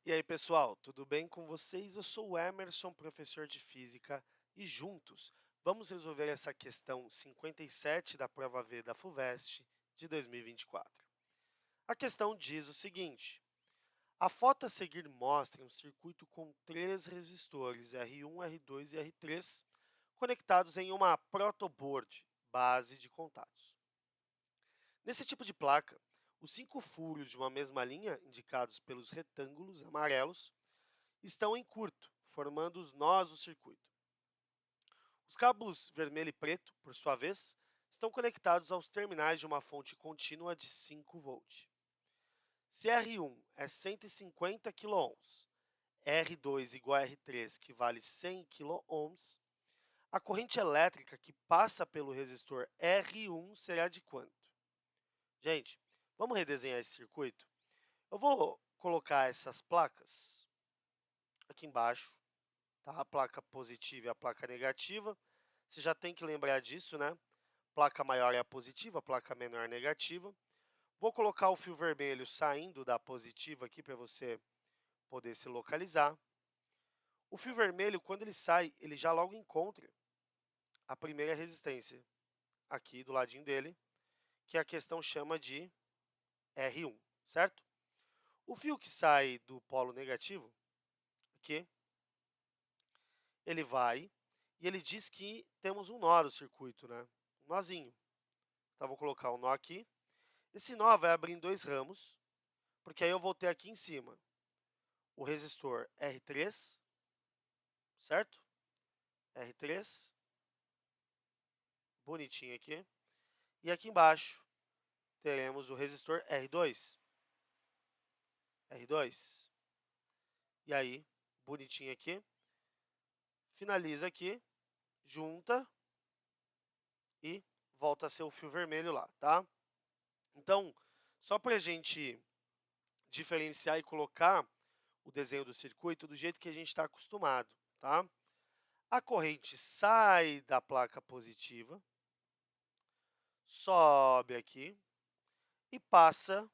E aí, pessoal, tudo bem com vocês? Eu sou o Emerson, professor de Física, e juntos vamos resolver essa questão 57 da prova V da FUVEST de 2024. A questão diz o seguinte: a foto a seguir mostra um circuito com três resistores R1, R2 e R3 conectados em uma protoboard, base de contatos. Nesse tipo de placa, os 5 furos de uma mesma linha, indicados pelos retângulos amarelos, estão em curto, formando os nós do circuito. Os cabos vermelho e preto, por sua vez, estão conectados aos terminais de uma fonte contínua de 5 volts. Se R1 é 150 kΩ, R2 igual a R3, que vale 100 kΩ, a corrente elétrica que passa pelo resistor R1 será de quanto? Gente, vamos redesenhar esse circuito? Eu vou colocar essas placas aqui embaixo, tá? A placa positiva e a placa negativa. Você já tem que lembrar disso, né? Placa maior é a positiva, placa menor é a negativa. Vou colocar o fio vermelho saindo da positiva aqui para você poder se localizar. O fio vermelho, quando ele sai, ele já logo encontra a primeira resistência aqui do ladinho dele, que a questão chama de R1, certo? O fio que sai do polo negativo, aqui, ele vai e ele diz que temos um nó no circuito, né? Um nozinho. Então, vou colocar um nó aqui. Esse nó vai abrir em dois ramos, porque aí eu vou ter aqui em cima o resistor R3, certo? R3, bonitinho aqui. E aqui embaixo teremos o resistor R2. R2. E aí, bonitinho aqui. Finaliza aqui, junta e volta a ser o fio vermelho lá, tá? Então, só para a gente diferenciar e colocar o desenho do circuito do jeito que a gente está acostumado, tá? A corrente sai da placa positiva, sobe aqui e passa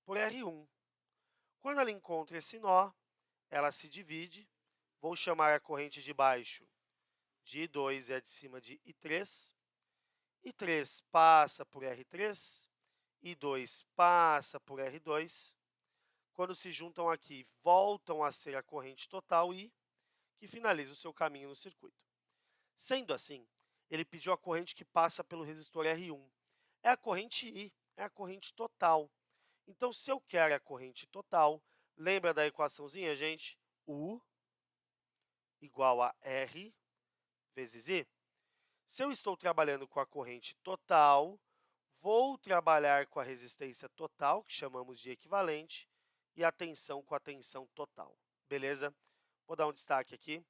por R1. Quando ela encontra esse nó, ela se divide. Vou chamar a corrente de baixo de I2 e a de cima de I3. I3 passa por R3, I2 passa por R2. Quando se juntam aqui, voltam a ser a corrente total I, que finaliza o seu caminho no circuito. Sendo assim, ele pediu a corrente que passa pelo resistor R1. É a corrente I, é a corrente total. Então, se eu quero a corrente total, lembra da equaçãozinha, gente? U igual a R vezes I. Se eu estou trabalhando com a corrente total, vou trabalhar com a resistência total, que chamamos de equivalente, e a tensão com a tensão total. Beleza? Vou dar um destaque aqui.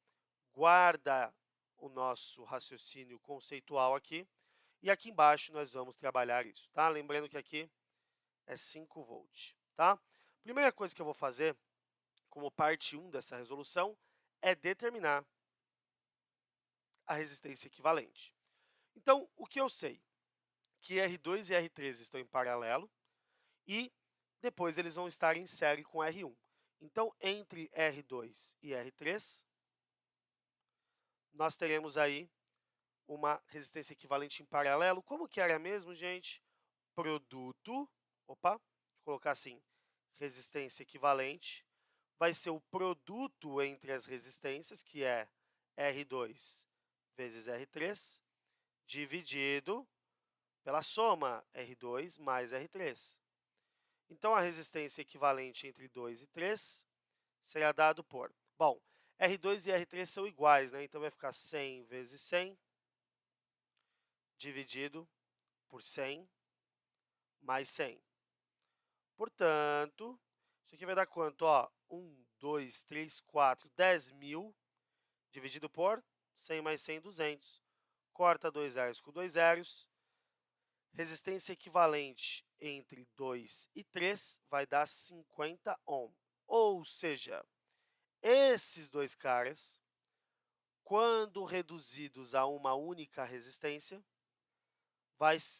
Guarda o nosso raciocínio conceitual aqui. E aqui embaixo nós vamos trabalhar isso, tá? Lembrando que aqui é 5 volts, tá? Primeira coisa que eu vou fazer, como parte 1 dessa resolução, é determinar a resistência equivalente. Então, o que eu sei? Que R2 e R3 estão em paralelo e depois eles vão estar em série com R1. Então, entre R2 e R3, nós teremos aí uma resistência equivalente em paralelo. Como que era mesmo, gente? Produto, deixa eu colocar assim, resistência equivalente, vai ser o produto entre as resistências, que é R2 vezes R3, dividido pela soma R2 mais R3. Então, a resistência equivalente entre 2 e 3 será dado por... Bom, R2 e R3 são iguais, né? Então, vai ficar 100 vezes 100 dividido por 100 mais 100. Portanto, isso aqui vai dar quanto? Ó, 1, 2, 3, 4, 10.000 dividido por 100 mais 100, 200. Corta 2 zeros com 2 zeros. Resistência equivalente entre 2 e 3 vai dar 50 ohm. Ou seja, esses dois caras, quando reduzidos a uma única resistência,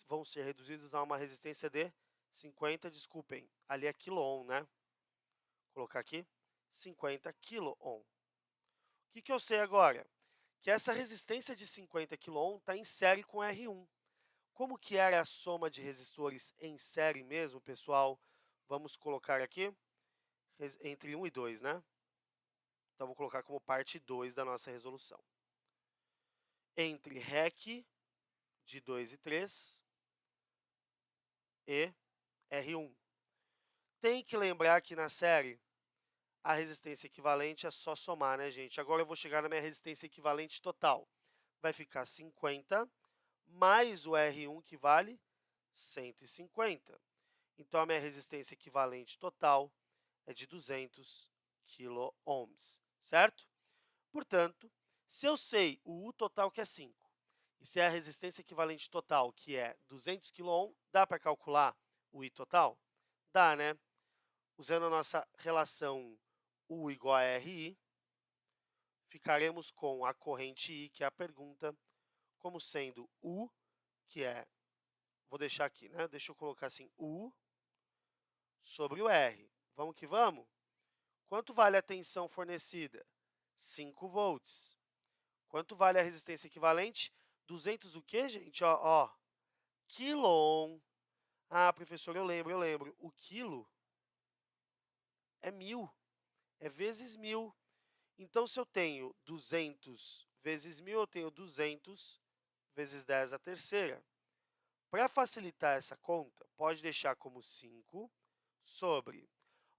vão ser reduzidos a uma resistência de 50, desculpem, ali é quiloohm, né? Vou colocar aqui, 50 kΩ. O que eu sei agora? Que essa resistência de 50 kΩ está em série com R1. Como que era a soma de resistores em série mesmo, pessoal? Vamos colocar aqui entre 1 e 2, né? Então, vou colocar como parte 2 da nossa resolução. Entre REC de 2 e 3 e R1. Tem que lembrar que na série, a resistência equivalente é só somar, né, gente? Agora eu vou chegar na minha resistência equivalente total. Vai ficar 50 mais o R1, que vale 150. Então, a minha resistência equivalente total é de 200 kΩ, certo? Portanto, se eu sei o U total, que é 5, e se é a resistência equivalente total, que é 200 kΩ, dá para calcular o I total? Dá, né? Usando a nossa relação U igual a RI, ficaremos com a corrente I, que é a pergunta, como sendo U, que é, vou deixar aqui, né? Deixa eu colocar assim, U sobre o R. Vamos que vamos? Quanto vale a tensão fornecida? 5 volts. Quanto vale a resistência equivalente? 200 o quê, gente? Ó, quilom. Ah, professor, eu lembro. O quilo é 1000, é vezes 1000. Então, se eu tenho 200 vezes 1000, eu tenho 200 vezes 10 a terceira. Para facilitar essa conta, pode deixar como 5 sobre,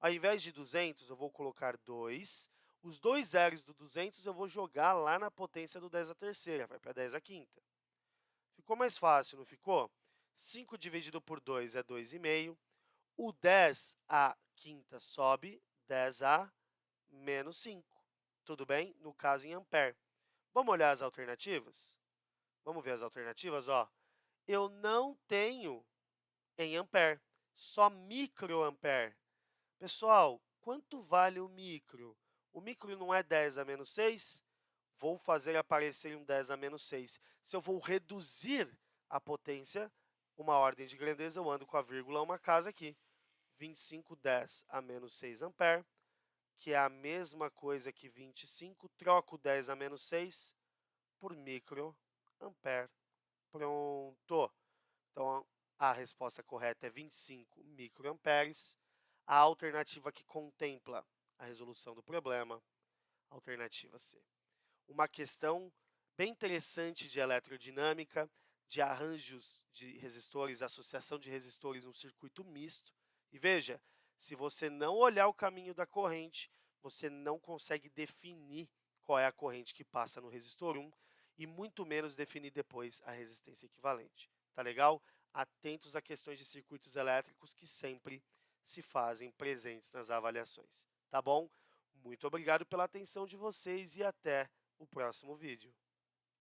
ao invés de 200, eu vou colocar 2. Os dois zeros do 200 eu vou jogar lá na potência do 10 a terceira, vai para 10 a quinta. Ficou mais fácil, não ficou? 5 dividido por 2 é 2,5. O 10 a quinta sobe, 10 a menos 5. Tudo bem? No caso, em ampere. Vamos olhar as alternativas? Vamos ver as alternativas? Ó, eu não tenho em ampere, só microampere. Pessoal, quanto vale o micro? O micro não é 10 a menos 6? Vou fazer aparecer um 10 a menos 6. Se eu vou reduzir a potência, uma ordem de grandeza, eu ando com a vírgula uma casa aqui. 25 10 a menos 6 ampere, que é a mesma coisa que 25, troco 10 a menos 6 por microampere. Pronto! Então, a resposta correta é 25 microamperes. A alternativa que contempla a resolução do problema, alternativa C. Uma questão bem interessante de eletrodinâmica, de arranjos de resistores, associação de resistores num circuito misto. E veja, se você não olhar o caminho da corrente, você não consegue definir qual é a corrente que passa no resistor 1 e muito menos definir depois a resistência equivalente. Tá legal? Atentos a questões de circuitos elétricos que sempre se fazem presentes nas avaliações. Tá bom? Muito obrigado pela atenção de vocês e até o próximo vídeo.